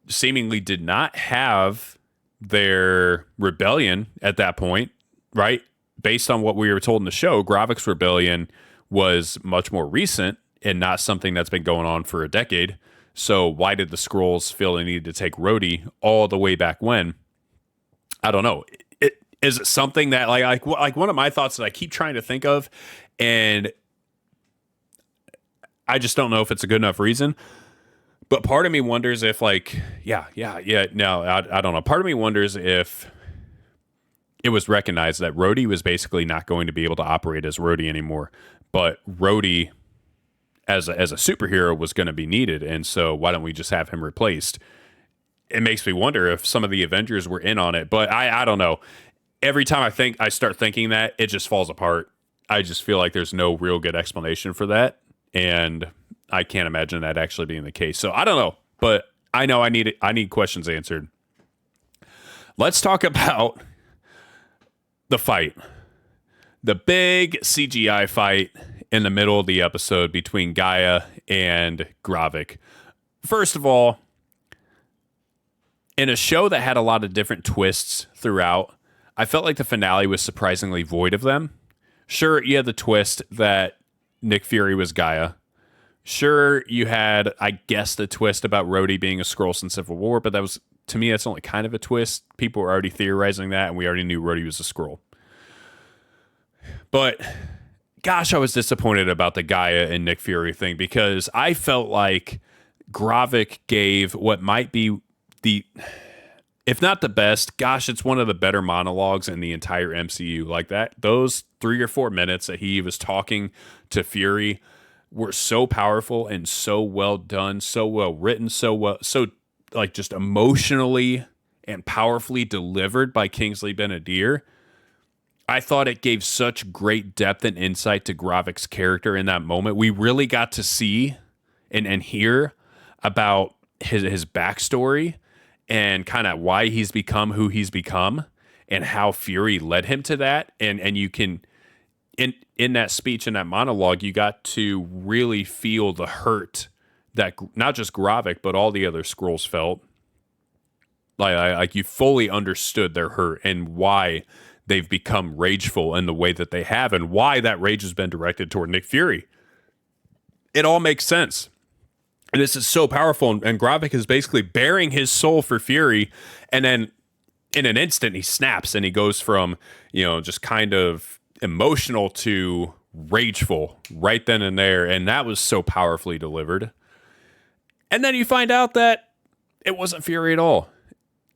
A: seemingly did not have their rebellion at that point, right? Based on what we were told in the show, Gravik's rebellion was much more recent and not something that's been going on for a decade. So why did the Skrulls feel they needed to take Rhodey all the way back when? I don't know. Is it something that like one of my thoughts that I keep trying to think of, and I just don't know if it's a good enough reason. But part of me wonders if I don't know. Part of me wonders if it was recognized that Rhodey was basically not going to be able to operate as Rhodey anymore. But Rhodey as a superhero was going to be needed. And so why don't we just have him replaced? It makes me wonder if some of the Avengers were in on it. But I don't know. Every time I start thinking that, it just falls apart. I just feel like there's no real good explanation for that. And I can't imagine that actually being the case. So I don't know, but I know I need questions answered. Let's talk about the fight. The big CGI fight in the middle of the episode between Gaia and Gravik. First of all, in a show that had a lot of different twists throughout, I felt like the finale was surprisingly void of them. Sure, you had the twist that Nick Fury was Gaia. Sure, you had, I guess, the twist about Rhodey being a Skrull since Civil War, but that was, to me, that's only kind of a twist. People were already theorizing that, and we already knew Rhodey was a Skrull. But gosh, I was disappointed about the Gaia and Nick Fury thing, because I felt like Gravik gave what might be the, if not the best, gosh, it's one of the better monologues in the entire MCU. Like that, those 3 or 4 minutes that he was talking to Fury were so powerful and so well done, so well written, so like just emotionally and powerfully delivered by Kingsley Ben-Adir. I thought it gave such great depth and insight to Gravik's character in that moment. We really got to see and hear about his backstory and kind of why he's become who he's become and how Fury led him to that. And you can, in that speech, in that monologue, you got to really feel the hurt that not just Gravik, but all the other Skrulls felt. Like you fully understood their hurt and why they've become rageful in the way that they have, and why that rage has been directed toward Nick Fury. It all makes sense. And this is so powerful, and Gravik is basically bearing his soul for Fury, and then in an instant he snaps and he goes from, just kind of emotional to rageful right then and there, and that was so powerfully delivered. And then you find out that it wasn't Fury at all.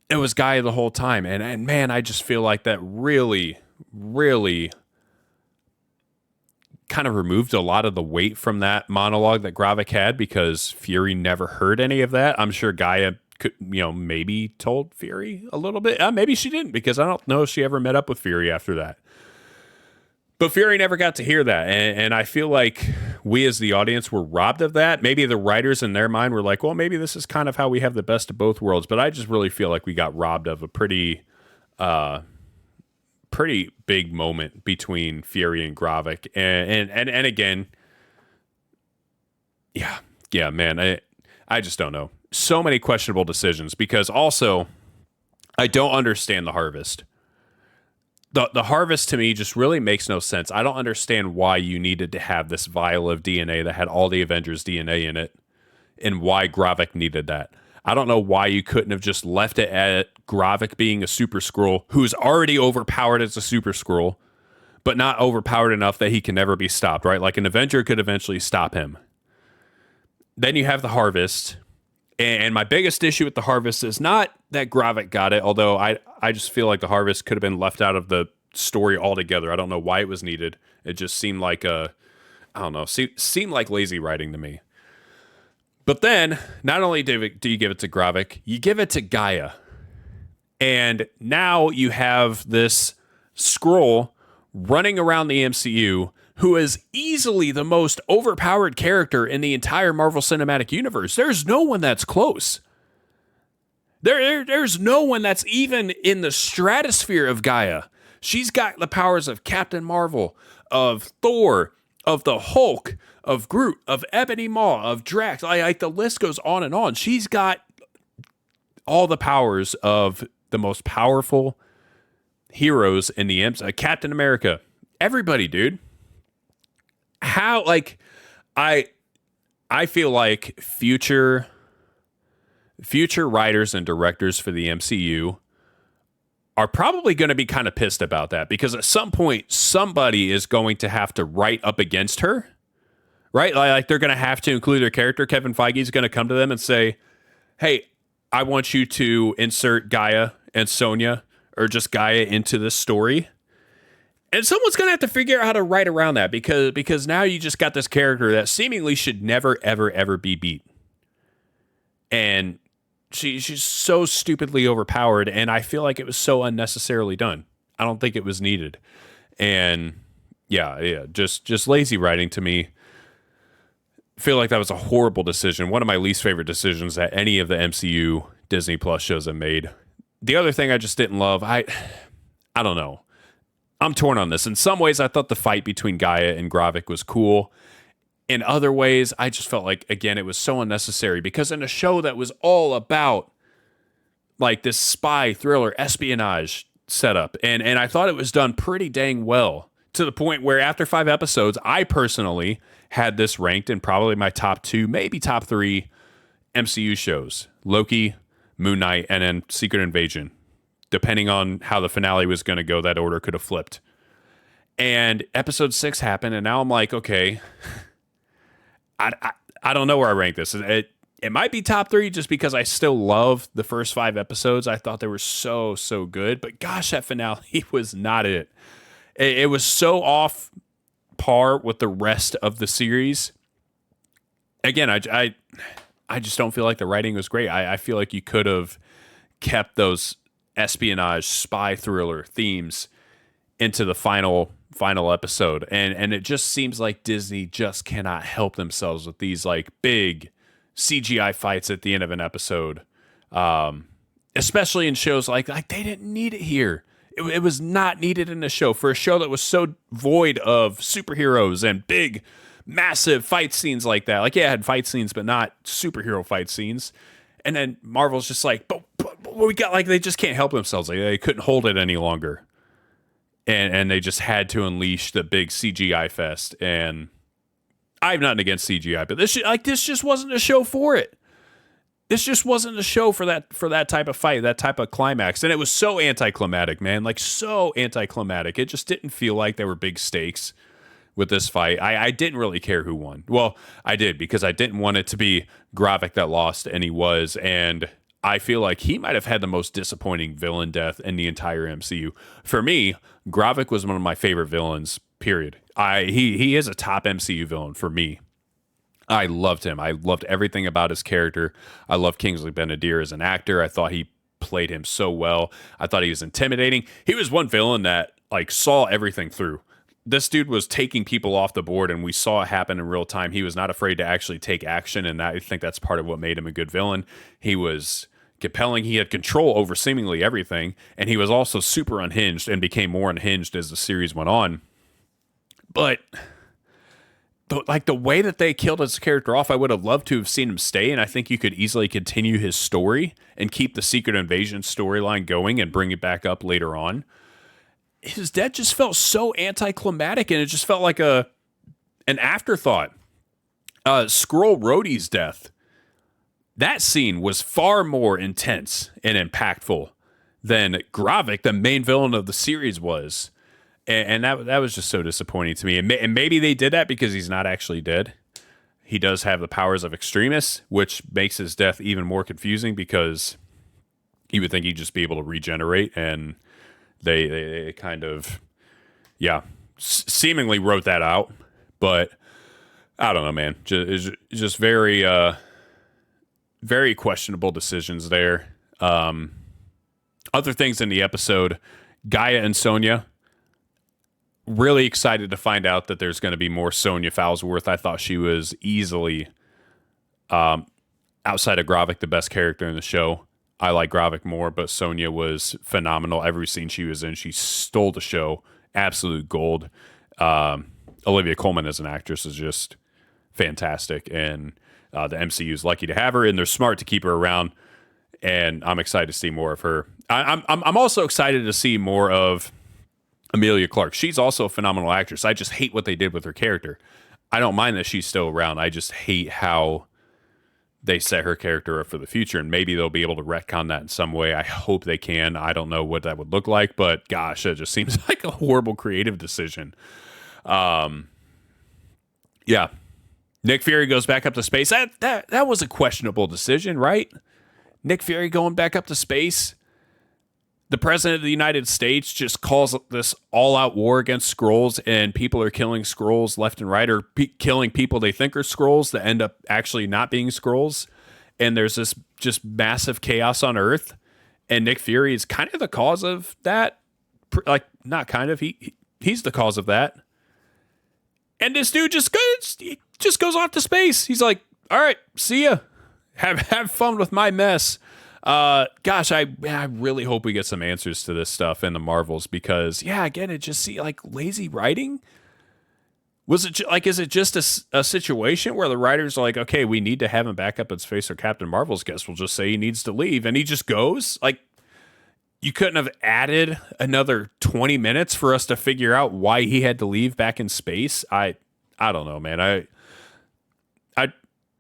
A: It was Gaia the whole time. And man, I just feel like that really, really kind of removed a lot of the weight from that monologue that Gravik had, because Fury never heard any of that. I'm sure Gaia could, maybe told Fury a little bit. Maybe she didn't, because I don't know if she ever met up with Fury after that. But Fury never got to hear that. And I feel like we as the audience were robbed of that. Maybe the writers in their mind were like, well, maybe this is kind of how we have the best of both worlds. But I just really feel like we got robbed of a pretty big moment between Fury and Gravik. And again, yeah, man, I just don't know. So many questionable decisions, because also I don't understand the Harvest. The Harvest to me just really makes no sense. I don't understand why you needed to have this vial of DNA that had all the Avengers' DNA in it, and why Gravik needed that. I don't know why you couldn't have just left it at Gravik being a Super Skrull who's already overpowered as a Super Skrull, but not overpowered enough that he can never be stopped, right? Like an Avenger could eventually stop him. Then you have the Harvest, and my biggest issue with the Harvest is not that Gravik got it, although I just feel like the Harvest could have been left out of the story altogether. I don't know why it was needed. It just seemed like seemed like lazy writing to me. But then, not only do you give it to Gravik, you give it to Gaia. And now you have this Skrull running around the MCU who is easily the most overpowered character in the entire Marvel Cinematic Universe. There's no one that's close. There's no one that's even in the stratosphere of Gaia. She's got the powers of Captain Marvel, of Thor, of the Hulk, of Groot, of Ebony Maw, of Drax. Like the list goes on and on. She's got all the powers of the most powerful heroes in the MCU. Captain America. Everybody, dude. How, like, I feel like future writers and directors for the MCU are probably going to be kind of pissed about that, because at some point somebody is going to have to write up against her, right? Like they're going to have to include her character. Kevin Feige is going to come to them and say, hey, I want you to insert Gaia and Sonya, or just Gaia, into this story. And someone's going to have to figure out how to write around that, because now you just got this character that seemingly should never, ever, ever be beat. And she's so stupidly overpowered, and I feel like it was so unnecessarily done. I don't think it was needed. And yeah, just lazy writing to me. I feel like that was a horrible decision. One of my least favorite decisions that any of the MCU Disney Plus shows have made. The other thing I just didn't love, I don't know. I'm torn on this. In some ways, I thought the fight between Gaia and Gravik was cool. In other ways, I just felt like, again, it was so unnecessary, because in a show that was all about like this spy thriller espionage setup, and I thought it was done pretty dang well to the point where after 5 episodes, I personally had this ranked in probably my top 2, maybe top 3 MCU shows. Loki, Moon Knight, and then Secret Invasion. Depending on how the finale was going to go, that order could have flipped. And episode 6 happened, and now I'm like, okay, I don't know where I rank this. It might be top 3 just because I still love the first 5 episodes. I thought they were so good. But gosh, that finale was not it. It was so off par with the rest of the series. Again, I just don't feel like the writing was great. I feel like you could have kept those espionage spy thriller themes into the final episode. And it just seems like Disney just cannot help themselves with these like big CGI fights at the end of an episode. Especially in shows like they didn't need it here. It was not needed in the show for a show that was so void of superheroes and big, massive fight scenes like that. Like, yeah, it had fight scenes, but not superhero fight scenes. And then Marvel's just like, but we got, like, they just can't help themselves. Like, they couldn't hold it any longer. And they just had to unleash the big CGI fest. And I have nothing against CGI, but this just wasn't a show for it. This just wasn't a show for that type of fight, that type of climax. And it was so anticlimactic, man. Like, so anticlimactic. It just didn't feel like there were big stakes with this fight. I didn't really care who won. Well, I did, because I didn't want it to be Gravik that lost, and he was. And I feel like he might have had the most disappointing villain death in the entire MCU. For me, Gravik was one of my favorite villains, period. He is a top MCU villain for me. I loved him. I loved everything about his character. I love Kingsley Ben-Adir as an actor. I thought he played him so well. I thought he was intimidating. He was one villain that like saw everything through. This dude was taking people off the board, and we saw it happen in real time. He was not afraid to actually take action, and I think that's part of what made him a good villain. He was compelling. He had control over seemingly everything, and he was also super unhinged and became more unhinged as the series went on. But the way that they killed his character off, I would have loved to have seen him stay, and I think you could easily continue his story and keep the Secret Invasion storyline going and bring it back up later on. His death just felt so anticlimactic, and it just felt like an afterthought. Skrull Rhodey's death, that scene was far more intense and impactful than Gravik, the main villain of the series, was. And that was just so disappointing to me. And maybe they did that because he's not actually dead. He does have the powers of Extremis, which makes his death even more confusing, because you would think he'd just be able to regenerate, and they kind of, seemingly wrote that out. But I don't know, man. Just very, very questionable decisions there. Other things in the episode, Gaia and Sonya. Really excited to find out that there's going to be more Sonya Falsworth. I thought she was easily, outside of Gravik, the best character in the show. I like Gravik more, but Sonya was phenomenal. Every scene she was in, she stole the show. Absolute gold. Olivia Colman as an actress is just fantastic, and the MCU is lucky to have her, and they're smart to keep her around. And I'm excited to see more of her. I'm also excited to see more of Emilia Clarke. She's also a phenomenal actress. I just hate what they did with her character. I don't mind that she's still around. I just hate how they set her character up for the future, and maybe they'll be able to retcon that in some way. I hope they can. I don't know what that would look like, but gosh, it just seems like a horrible creative decision. Yeah. Nick Fury goes back up to space. That was a questionable decision, right? Nick Fury going back up to space. The president of the United States just calls this all-out war against Skrulls, and people are killing Skrulls left and right, or killing people they think are Skrulls that end up actually not being Skrulls. And there's this just massive chaos on Earth, and Nick Fury is kind of the cause of that. Like, not kind of, he's the cause of that. And this dude just goes off to space. He's like, all right, see ya. Have fun with my mess. Gosh, I really hope we get some answers to this stuff in the Marvels, because again, it just seems like lazy writing. Was it is it just a situation where the writers are like, okay, we need to have him back up in space, or Captain Marvel's guess we'll just say he needs to leave, and he just goes? Like, you couldn't have added another 20 minutes for us to figure out why he had to leave back in space. I don't know, man.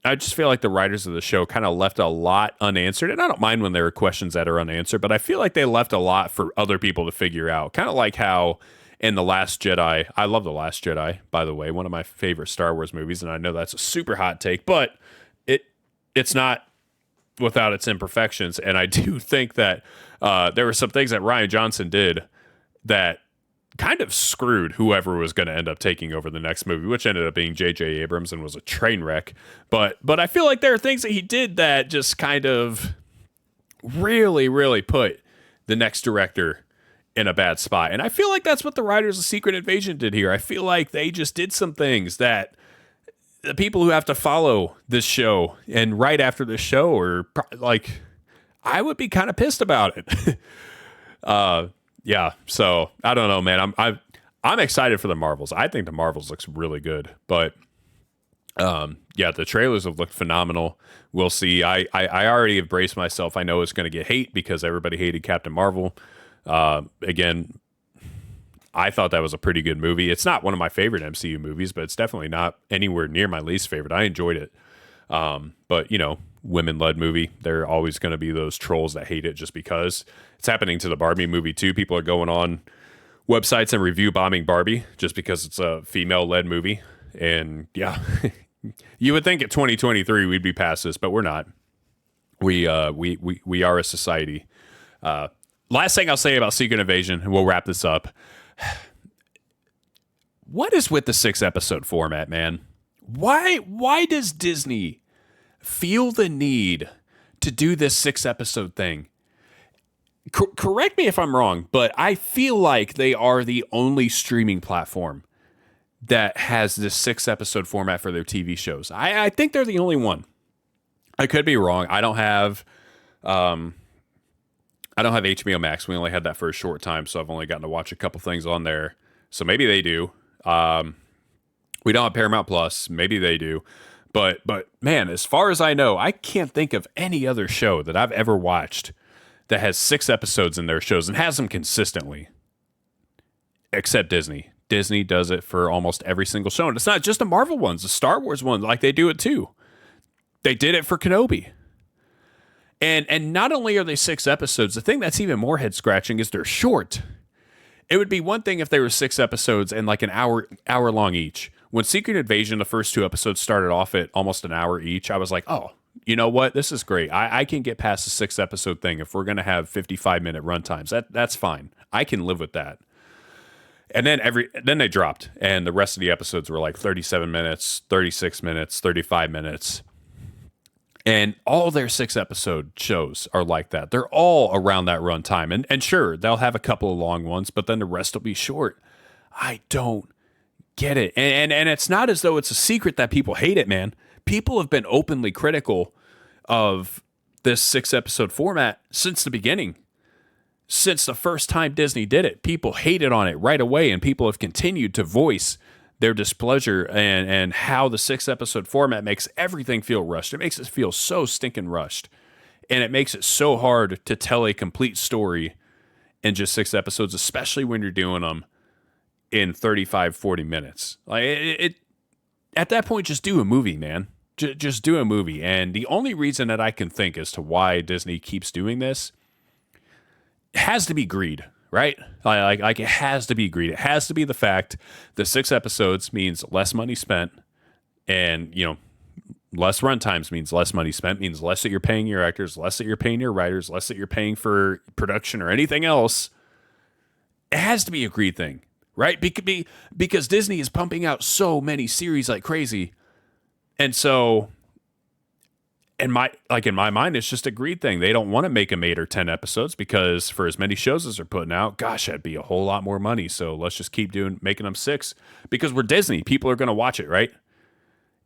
A: I just feel like the writers of the show kind of left a lot unanswered. And I don't mind when there are questions that are unanswered, but I feel like they left a lot for other people to figure out. Kind of like how in The Last Jedi, I love The Last Jedi, by the way, one of my favorite Star Wars movies, and I know that's a super hot take, but it's not without its imperfections. And I do think that there were some things that Rian Johnson did that kind of screwed whoever was going to end up taking over the next movie, which ended up being J.J. Abrams and was a train wreck. But I feel like there are things that he did that just kind of really, really put the next director in a bad spot. And I feel like that's what the writers of Secret Invasion did here. I feel like they just did some things that the people who have to follow this show and right after this show are like, I would be kind of pissed about it. Yeah, so I don't know, man. I'm excited for the Marvels. I think the Marvels looks really good, but yeah, the trailers have looked phenomenal. We'll see. I already have braced myself. I know it's going to get hate because everybody hated Captain Marvel. Again, I thought that was a pretty good movie. It's not one of my favorite MCU movies, but it's definitely not anywhere near my least favorite. I enjoyed it. But, you know, women-led movie, there are always going to be those trolls that hate it just because. It's happening to the Barbie movie, too. People are going on websites and review bombing Barbie just because it's a female-led movie. And, yeah, you would think at 2023 we'd be past this, but we're not. We are a society. Last thing I'll say about Secret Invasion, and we'll wrap this up. What is with the 6-episode format, man? Why does Disney feel the need to do this 6-episode thing? Correct me if I'm wrong, but I feel like they are the only streaming platform that has this 6-episode format for their TV shows. I think they're the only one. I could be wrong. I don't have HBO Max. We only had that for a short time, so I've only gotten to watch a couple things on there. So maybe they do. We don't have Paramount Plus. Maybe they do. But man, as far as I know, I can't think of any other show that I've ever watched that has 6 episodes in their shows and has them consistently, except Disney. Disney does it for almost every single show. And it's not just the Marvel ones, the Star Wars ones, like they do it too. They did it for Kenobi. And not only are they 6 episodes, the thing that's even more head scratching is they're short. It would be one thing if they were 6 episodes and like an hour long each. When Secret Invasion, the first 2 episodes started off at almost an hour each, I was like, oh, you know what? This is great. I can get past the 6-episode thing if we're going to have 55-minute runtimes. That's fine. I can live with that. And then they dropped, and the rest of the episodes were like 37 minutes, 36 minutes, 35 minutes. And all their 6-episode shows are like that. They're all around that runtime. And sure, they'll have a couple of long ones, but then the rest will be short. I don't get it. And it's not as though it's a secret that people hate it, man. People have been openly critical of this 6-episode format since the beginning. Since the first time Disney did it, people hated on it right away, and people have continued to voice their displeasure and how the 6-episode format makes everything feel rushed. It makes it feel so stinking rushed. And it makes it so hard to tell a complete story in just 6 episodes, especially when you're doing them in 35, 40 minutes. Like it at that point, just do a movie, man. Just do a movie. And the only reason that I can think as to why Disney keeps doing this has to be greed. Right? Like it has to be greed. It has to be the fact that 6 episodes means less money spent, and, you know, less runtimes means less money spent, means less that you're paying your actors, less that you're paying your writers, less that you're paying for production or anything else. It has to be a greed thing, right? Because Disney is pumping out so many series like crazy. And so in my mind, it's just a greed thing. They don't want to make them 8 or 10 episodes because for as many shows as they're putting out, gosh, that'd be a whole lot more money. So let's just keep making them 6 because we're Disney. People are going to watch it, right?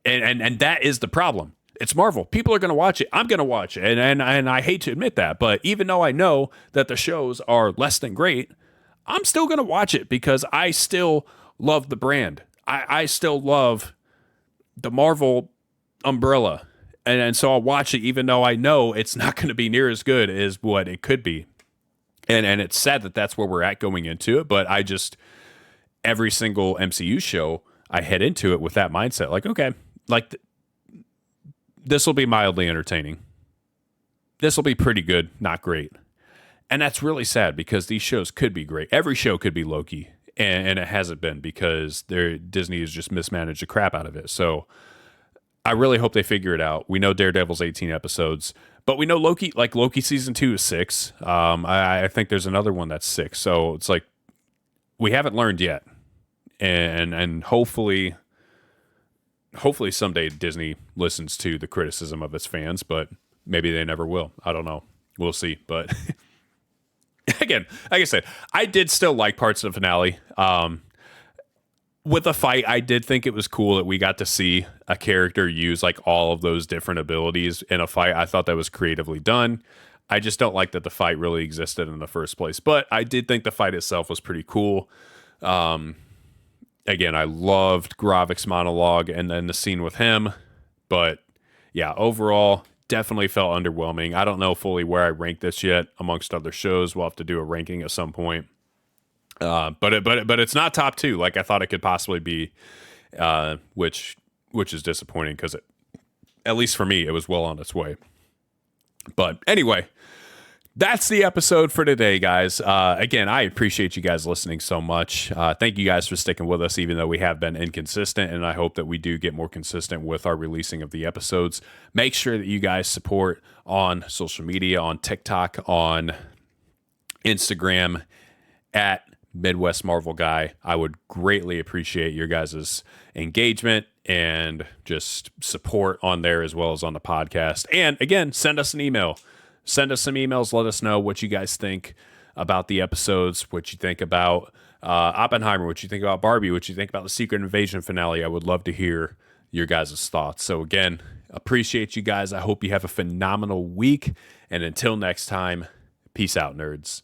A: And that is the problem. It's Marvel. People are going to watch it. I'm going to watch it. And I hate to admit that, but even though I know that the shows are less than great, I'm still going to watch it because I still love the brand. I still love the Marvel umbrella. And so I'll watch it even though I know it's not going to be near as good as what it could be. And it's sad that that's where we're at going into it, but every single MCU show, I head into it with that mindset. Like, okay, like this will be mildly entertaining. This will be pretty good, not great. And that's really sad because these shows could be great. Every show could be Loki, and it hasn't been because Disney has just mismanaged the crap out of it. So I really hope they figure it out. We know Daredevil's 18 episodes, but we know Loki season 2 is 6. I think there's another one that's 6. So it's like we haven't learned yet, and hopefully someday Disney listens to the criticism of its fans, but maybe they never will. I don't know. We'll see. But again, like I said, I did still like parts of the finale. With the fight, I did think it was cool that we got to see a character use like all of those different abilities in a fight. I thought that was creatively done. I just don't like that the fight really existed in the first place. But I did think the fight itself was pretty cool. Again, I loved Gravik's monologue and then the scene with him. But yeah, overall, definitely felt underwhelming. I don't know fully where I rank this yet amongst other shows. We'll have to do a ranking at some point. But it's not top 2 like I thought it could possibly be, which is disappointing because at least for me, it was well on its way. But anyway, that's the episode for today, guys. Again, I appreciate you guys listening so much. Thank you guys for sticking with us, even though we have been inconsistent, and I hope that we do get more consistent with our releasing of the episodes. Make sure that you guys support on social media, on TikTok, on Instagram, at Midwest Marvel Guy. I would greatly appreciate your guys' engagement and just support on there as well as on the podcast. And again, send us an email. Send us some emails. Let us know what you guys think about the episodes, what you think about Oppenheimer, what you think about Barbie, what you think about the Secret Invasion finale. I would love to hear your guys' thoughts. So again, appreciate you guys. I hope you have a phenomenal week. And until next time, peace out, nerds.